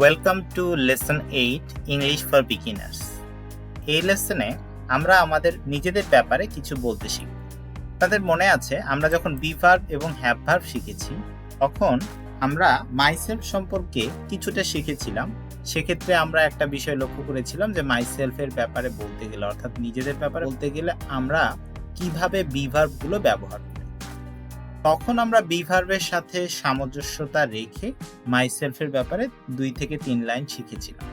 Welcome to lesson 8 English for beginners. এই লেসনে আমরা আমাদের নিজেদের ব্যাপারে কিছু বলতে শিখব। তাদের মনে আছে আমরা যখন বি ভার্ব এবং হ্যাভ ভার্ব শিখেছি তখন আমরা মাইসেলফ সম্পর্কে কিছুটা শিখেছিলাম। সেক্ষেত্রে আমরা একটা বিষয় লক্ষ্য করেছিলাম যে মাইসেলফের ব্যাপারে বলতে গেলে অর্থাৎ নিজেদের ব্যাপারে বলতে গেলে আমরা কিভাবে বি ভার্বগুলো ব্যবহার করি। তখন আমরা বি ভার্বের সাথে সামঞ্জস্যতা রেখে মাইসেলফের ব্যাপারে 2 থেকে 3 লাইন শিখেছিলাম।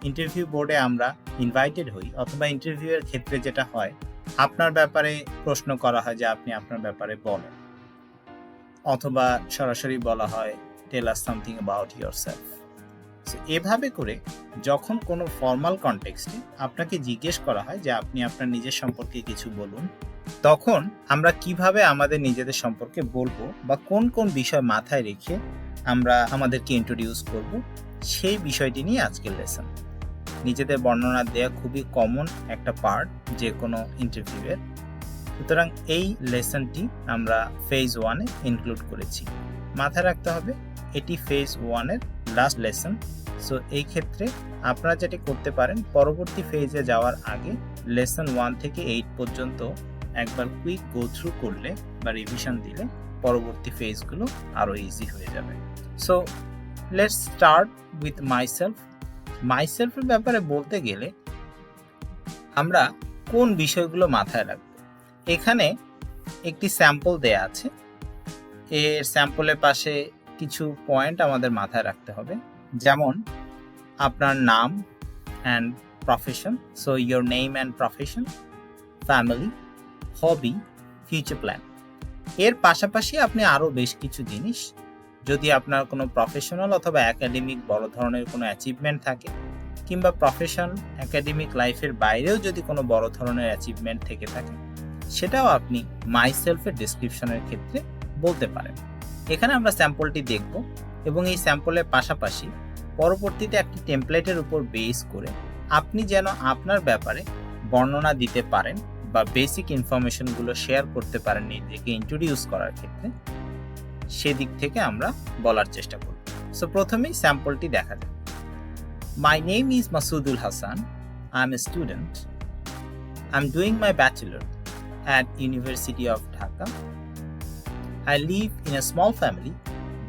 ইন্টারভিউ বোর্ডে আমরা ইনভাইটেড হই অথবা ইন্টারভিউয়ের ক্ষেত্রে যেটা হয় আপনার ব্যাপারে প্রশ্ন করা হয় যে আপনি আপনার ব্যাপারে বলেন, অথবা সরাসরি বলা হয় টেল আস সামথিং অ্যাবাউট ইয়োরসেলফ। এভাবে করে যখন কোনো ফর্মাল কনটেক্সটে আপনাকে জিজ্ঞেস করা হয় যে আপনি আপনার নিজের সম্পর্কে কিছু বলুন, তখন আমরা কিভাবে আমাদের নিজেদের সম্পর্কে বলবো বা কোন কোন বিষয় মাথায় রেখে আমরা আমাদেরকে ইন্ট্রোডিউস করব, সেই বিষয়টি নিয়ে আজকের লেসন। নিজেদের বর্ণনা দেওয়া খুবই কমন একটা পার্ট যে কোনো ইন্টারভিউয়ের, সুতরাং এই লেসনটি আমরা ফেজ 1-এ ইনক্লুড করেছি। মাথায় রাখতে হবে এটি ফেজ 1-এর লাস্ট লেসন। সো এই ক্ষেত্রে আপনারা যেটি করতে পারেন পরবর্তী ফেজে যাওয়ার আগে লেসন 1 থেকে 8 পর্যন্ত একবার কুইক গো থ্রু করলে বা রিভিশন দিলে পরবর্তী ফেজগুলো আরো ইজি হয়ে যাবে। So let's start with myself. মাইসেলফের ব্যাপারে বলতে গেলে আমরা কোন বিষয়গুলো মাথায় রাখব, এখানে একটি স্যাম্পল দেয়া আছে। এর স্যাম্পলের পাশে কিছু পয়েন্ট আমাদের মাথায় রাখতে হবে, যেমন আপনার নাম and profession, so your name and profession, family, hobby, future plan. এর পাশাপাশি আপনি আরও বেশ কিছু জিনিস, যদি আপনার কোনো প্রফেশনাল অথবা একাডেমিক বড় ধরনের কোনো অ্যাচিভমেন্ট থাকে, কিংবা প্রফেশন একাডেমিক লাইফের বাইরেও যদি কোনো বড় ধরনের অ্যাচিভমেন্ট থেকে থাকে, সেটাও আপনি মাইসেলফের ডেসক্রিপশনের ক্ষেত্রে বলতে পারেন। এখানে আমরা স্যাম্পলটি দেখব এবং এই স্যাম্পলের পাশাপাশি পরবর্তীতে একটি টেমপ্লেটের উপর বেস করে আপনি যেন আপনার ব্যাপারে বর্ণনা দিতে পারেন বা বেসিক ইনফরমেশনগুলো শেয়ার করতে পারেন নিজেকে ইন্ট্রোডিউস করার ক্ষেত্রে, সেদিক থেকে আমরা বলার চেষ্টা করব। সো প্রথমেই স্যাম্পলটি দেখা যাক। My name is Masudul Hasan, I M a student, I am doing my bachelor at University of Dhaka. I live in a small family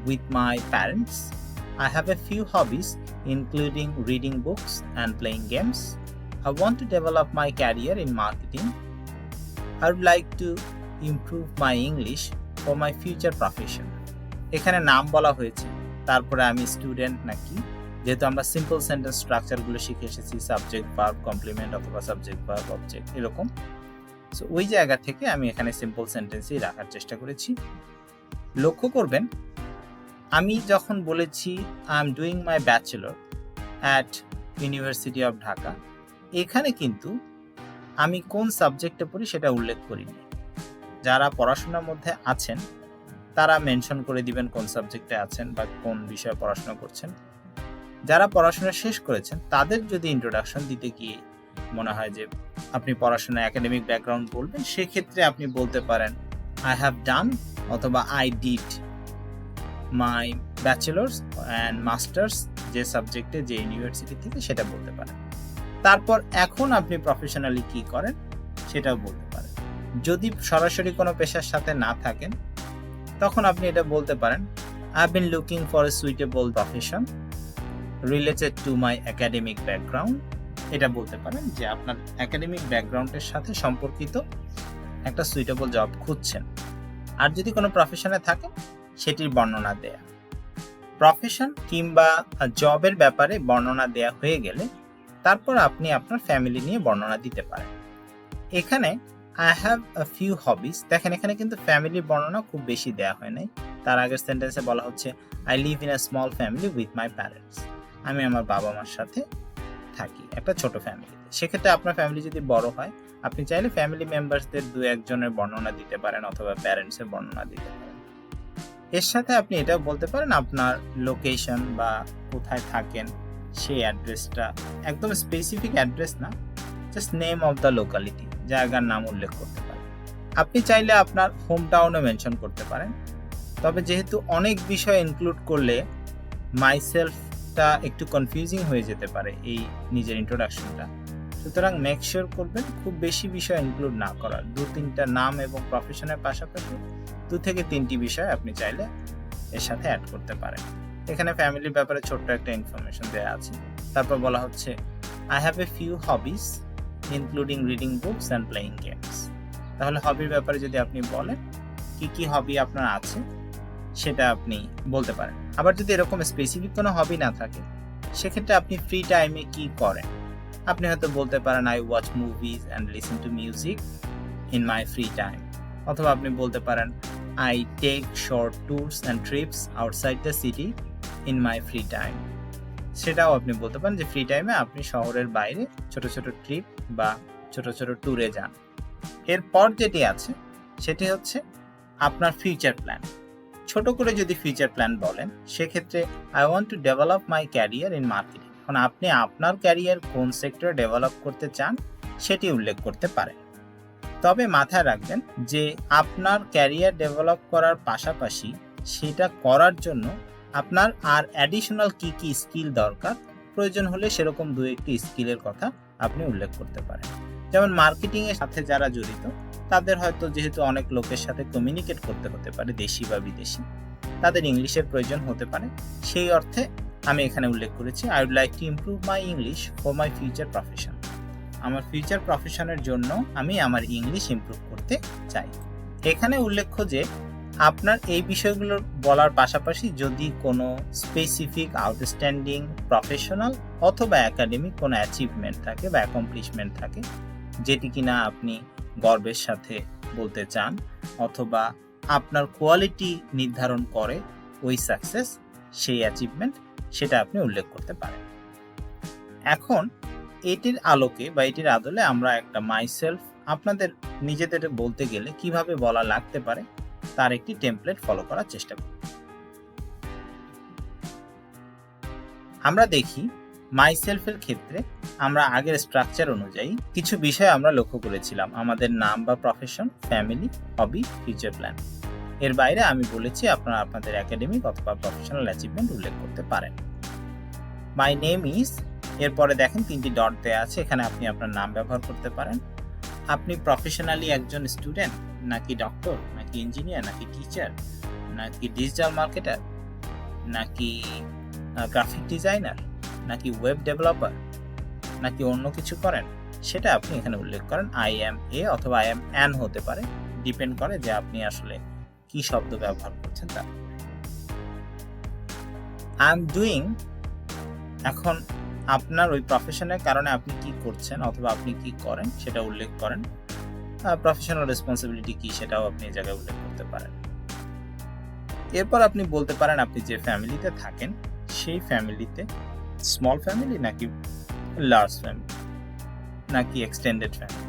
with my parents. I have a few hobbies including reading books and playing games. I want to develop my career in marketing. I would like to improve my English for my future profession. এখানে নাম বলা হয়েছে, তারপরে আমি student নাকি, যেহেতু আমরা simple sentence স্ট্রাকচারগুলো শিখে এসেছি, সাবজেক্ট ভার্ব কমপ্লিমেন্ট অথবা সাবজেক্ট ভার্ব অবজেক্ট এরকম। সো ওই জায়গা থেকে আমি এখানে সিম্পল সেন্টেন্সই রাখার চেষ্টা করেছি। লক্ষ্য করবেন আমি যখন বলেছি I am doing my bachelor at university of Dhaka, এখানে কিন্তু আমি কোন সাবজেক্টে পড়ি সেটা উল্লেখ করিনি। যারা পড়াশোনার মধ্যে আছেন তারা মেনশন করে দিবেন কোন সাবজেক্টে আছেন বা কোন বিষয়ে পড়াশোনা করছেন। যারা পড়াশোনা শেষ করেছেন তাদের যদি ইন্ট্রোডাকশন দিতে গিয়ে মনে হয় যে আপনি পড়াশোনা একাডেমিক ব্যাকগ্রাউন্ড বলবেন, সেক্ষেত্রে আপনি বলতে পারেন আই হ্যাভ ডান অথবা I did my bachelors and masters, যে সাবজেক্টে যে ইউনিভার্সিটি থেকে সেটা বলতে পারেন। তারপর এখন আপনি প্রফেশনালি কি করেন সেটাও বলতে পারেন। যদি সরাসরি কোনো পেশার সাথে না থাকেন তখন আপনি এটা বলতে পারেন I have been looking for a suitable profession related to my academic background. এটা বলতে পারেন যে আপনার একাডেমিক ব্যাকগ্রাউন্ডের সাথে সম্পর্কিত একটা সুইটেবল জব খুঁজছেন। আর যদি কোনো প্রফেশনে থাকে সেটির বর্ণনা দেয়া। প্রফেশন কিংবা জবের ব্যাপারে বর্ণনা দেয়া হয়ে গেলে তারপর আপনি আপনার ফ্যামিলি নিয়ে বর্ণনা দিতে পারেন। এখানে আই হ্যাভ আ ফিউ হবিস, দেখেন এখানে কিন্তু ফ্যামিলির বর্ণনা খুব বেশি দেয়া হয় নাই। তার আগের সেন্টেন্সে বলা হচ্ছে I live in a small family with my parents, আমি আমার বাবা মার সাথে থাকি একটা ছোট ফ্যামিলিতে। সেক্ষেত্রে আপনার ফ্যামিলি যদি বড় হয় আপনি চাইলে ফ্যামিলি মেম্বারসদের 2-1 বর্ণনা দিতে পারেন অথবা প্যারেন্টসের বর্ণনা দিতে পারেন। এর সাথে আপনি এটাও বলতে পারেন আপনার লোকেশন বা কোথায় থাকেন সেই অ্যাড্রেসটা, একদম স্পেসিফিক অ্যাড্রেস না, just name of the locality, জায়গার নাম উল্লেখ করতে পারেন। আপনি চাইলে আপনার হোম টাউনও মেনশন করতে পারেন, তবে যেহেতু অনেক বিষয় ইনক্লুড করলে মাইসেলফ টা একটু কনফিউজিং হয়ে যেতে পারে এই নিজের ইন্ট্রোডাকশনটা। সুতরাং মেক শিওর করবেন খুব বেশি বিষয় ইনক্লুড না করার। 2-3টা নাম এবং প্রফেশনের পাশাপাশি 2 থেকে 3টি বিষয় আপনি চাইলে এর সাথে অ্যাড করতে পারেন। এখানে ফ্যামিলির ব্যাপারে ছোট্ট একটা ইনফরমেশন দেওয়া আছে। তারপর বলা হচ্ছে I have a few hobbies including reading books and playing games. তাহলে হবির ব্যাপারে যদি আপনি বলেন কি কি হবি আপনার আছে সেটা আপনি বলতে পারেন। আবার যদি এরকম স্পেসিফিক কোনো হবি না থাকে সেক্ষেত্রে আপনি ফ্রি টাইমে কি করেন আপনি হয়তো বলতে পারেন I watch movies and listen to music in my free time, অথবা আপনি বলতে পারেন I take short tours and trips outside the city in my free time. সেটাও আপনি বলতে পারেন যে ফ্রি টাইমে আপনি শহরের বাইরে ছোট ছোট ট্রিপ বা ছোট ছোট ট্যুরে যান। এরপর যেটি আছে সেটি হচ্ছে আপনার ফিউচার প্ল্যান। ছোট করে যদি ফিউচার প্ল্যান বলেন সেক্ষেত্রে I want to develop my career in marketing. এখন আপনি আপনার ক্যারিয়ার কোন সেক্টরে ডেভেলপ করতে চান সেটি উল্লেখ করতে পারেন। তবে মাথায় রাখবেন যে আপনার ক্যারিয়ার ডেভেলপ করার পাশাপাশি সেটা করার জন্য আপনার আর অ্যাডিশনাল কি কি স্কিল দরকার, প্রয়োজন হলে সেরকম 2-1টি স্কিলের কথা আপনি উল্লেখ করতে পারেন। যেমন মার্কেটিং এর সাথে যারা জড়িত তাদের হয়তো যেহেতু অনেক লোকের সাথে কমিউনিকেট করতে হতে পারে, দেশি বা বিদেশি, তাদের ইংলিশের প্রয়োজন হতে পারে। সেই অর্থে আমি এখানে উল্লেখ করেছি I would like to improve my English for my future profession. আমার ফিউচার প্রফেশনের জন্য আমি আমার ইংলিশ ইমপ্রুভ করতে চাই। এখানে উল্লেখ্য যে আপনার এই বিষয়গুলো বলার পাশাপাশি যদি কোনো স্পেসিফিক আউটস্ট্যান্ডিং প্রফেশনাল অথবা একাডেমিক কোনো অ্যাচিভমেন্ট থাকে বা অ্যাকমপ্লিশমেন্ট থাকে যেটি কিনা আপনি গর্বের সাথে বলতে চান অথবা আপনার কোয়ালিটি নির্ধারণ করে ওই সাকসেস, সেই অ্যাচিভমেন্ট, সেটা আপনি উল্লেখ করতে পারেন। এখন এটির আলোকে বা এটির আদলে আমরা একটা মাইসেলফ আপনাদের নিজেদের বলতে গেলে কিভাবে বলা লাগতে পারে তার একটি টেমপ্লেট ফলো করার চেষ্টা করি। আমরা দেখি মাইসেলফের ক্ষেত্রে আমরা আগের স্ট্রাকচার অনুযায়ী কিছু বিষয় আমরা লক্ষ্য করেছিলাম, আমাদের নাম বা প্রফেশন, ফ্যামিলি, হবি, ফিউচার প্ল্যান। এর বাইরে আমি বলেছি আপনারা আপনাদের একাডেমিক অথবা প্রফেশনাল অ্যাচিভমেন্ট উল্লেখ করতে পারেন। মাই নেম ইজ, এরপরে দেখেন 3টি ডট দেওয়া আছে, এখানে আপনি আপনার নাম ব্যবহার করতে পারেন। আপনি প্রফেশনালি একজন স্টুডেন্ট নাকি ডক্টর নাকি ইঞ্জিনিয়ার নাকি টিচার নাকি ডিজিটাল মার্কেটার নাকি গ্রাফিক ডিজাইনার নাকি ওয়েব ডেভেলপার নাকি অন্য কিছু করেন সেটা আপনি এখানে উল্লেখ করেন। আই এম এ অথবা আই এম অ্যান হতে পারে, ডিপেন্ড করে যে আপনি আসলে কি শব্দ ব্যবহার করছেন তার। আই এম ডুইং, এখন আপনার ওই প্রফেশনের কারণে আপনি কি করছেন অথবা আপনি কি করেন সেটা উল্লেখ করেন। প্রফেশনাল রেসপন্সিবিলিটি কি সেটাও আপনি এই জায়গায় উল্লেখ করতে পারেন। এরপর আপনি বলতে পারেন আপনি যে ফ্যামিলিতে থাকেন সেই ফ্যামিলিতে স্মল ফ্যামিলি নাকি লার্জ ফ্যামিলি নাকি এক্সটেন্ডেড ফ্যামিলি।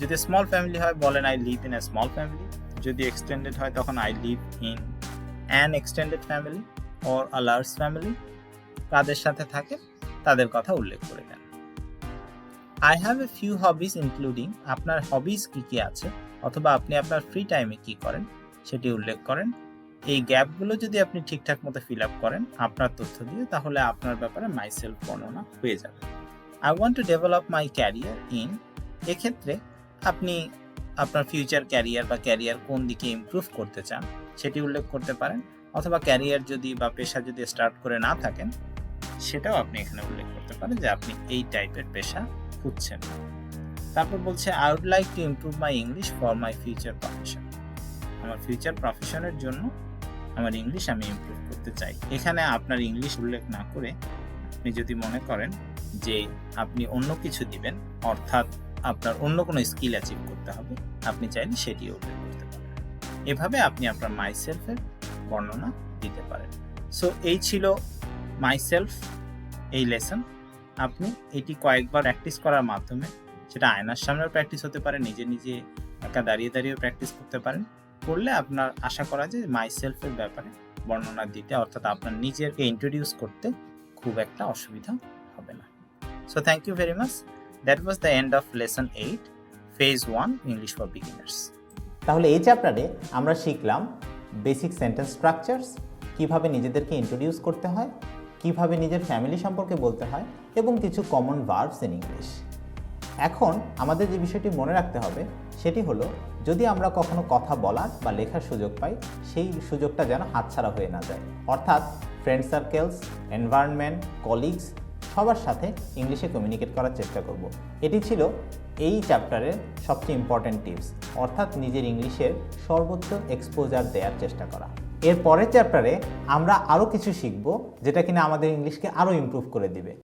যদি স্মল ফ্যামিলি হয় বলেন I live in a small family, যদি এক্সটেন্ডেড হয় তখন I live in an extended family or a large family. কাদের সাথে থাকে তাদের কথা উল্লেখ করে দেন। I have a few hobbies including, আপনার হবিস কি কি আছে অথবা আপনি আপনার ফ্রি টাইমে কি করেন সেটি উল্লেখ করেন। এই গ্যাপগুলো যদি আপনি ঠিকঠাক মতো ফিল আপ করেন আপনার তথ্য দিয়ে, তাহলে আপনার ব্যাপারে মাইসেলফ বর্ণনা হয়ে যাবে। I want to develop my career in, এক্ষেত্রে আপনি আপনার ফিউচার ক্যারিয়ার বা ক্যারিয়ার কোন দিকে ইমপ্রুভ করতে চান সেটি উল্লেখ করতে পারেন, অথবা ক্যারিয়ার যদি বা পেশা যদি স্টার্ট করে না থাকেন সেটাও আপনি এখানে উল্লেখ করতে পারেন যে আপনি এই টাইপের পেশা খুঁজছেন। তারপর বলছে I would like to improve my English for my future profession, আমার ফিউচার প্রফেশনের জন্য আমার ইংলিশ আমি ইমপ্রুভ করতে চাই। এখানে আপনার ইংলিশ উল্লেখ না করে আপনি যদি মনে করেন যে আপনি অন্য কিছু দিবেন, অর্থাৎ আপনার অন্য কোনো স্কিল অ্যাচিভ করতে হবে, আপনি চাইলে সেটিও উল্লেখ করতে পারেন। এভাবে আপনি আপনার মাইসেলফের বর্ণনা দিতে পারেন। সো এই ছিল মাইসেলফ এই লেসন। আপনি এটি কয়েকবার প্র্যাকটিস করার মাধ্যমে, সেটা আয়নার সামনেও প্র্যাকটিস হতে পারে, নিজে নিজে একা দাঁড়িয়ে দাঁড়িয়েও প্র্যাকটিস করতে পারেন। করলে আপনার আশা করা যায় মাইসেলফের ব্যাপারে বর্ণনা দিতে, অর্থাৎ আপনার নিজেকে ইন্ট্রোডিউস করতে খুব একটা অসুবিধা হবে না। So thank you very much. That was the end of lesson 8 phase 1 English for beginners. তাহলে এই চ্যাপ্টারে আমরা শিখলাম বেসিক সেন্টেন্স স্ট্রাকচারস, কিভাবে নিজেদেরকে ইন্ট্রোডিউস করতে হয়, কিভাবে নিজের ফ্যামিলি সম্পর্কে বলতে হয় এবং কিছু কমন ভার্বস ইন ইংলিশ। এখন আমাদের যে বিষয়টি মনে রাখতে হবে সেটি হলো, যদি আমরা কখনো কথা বলার বা লেখার সুযোগ পাই, সেই সুযোগটা যেন হাতছাড়া হয়ে না যায়। অর্থাৎ ফ্রেন্ড সার্কেলস, এনভায়রনমেন্ট, কলিগস সবার সাথে ইংলিশে কমিউনিকেট করার চেষ্টা করব। এটি ছিল এই চ্যাপ্টারের সবচেয়ে ইম্পর্ট্যান্ট টিপস, অর্থাৎ নিজের ইংলিশের সর্বোচ্চ এক্সপোজার দেওয়ার চেষ্টা করা। এর পরের চ্যাপ্টারে আমরা আরও কিছু শিখব যেটা কিনা আমাদের ইংলিশকে আরও ইমপ্রুভ করে দিবে।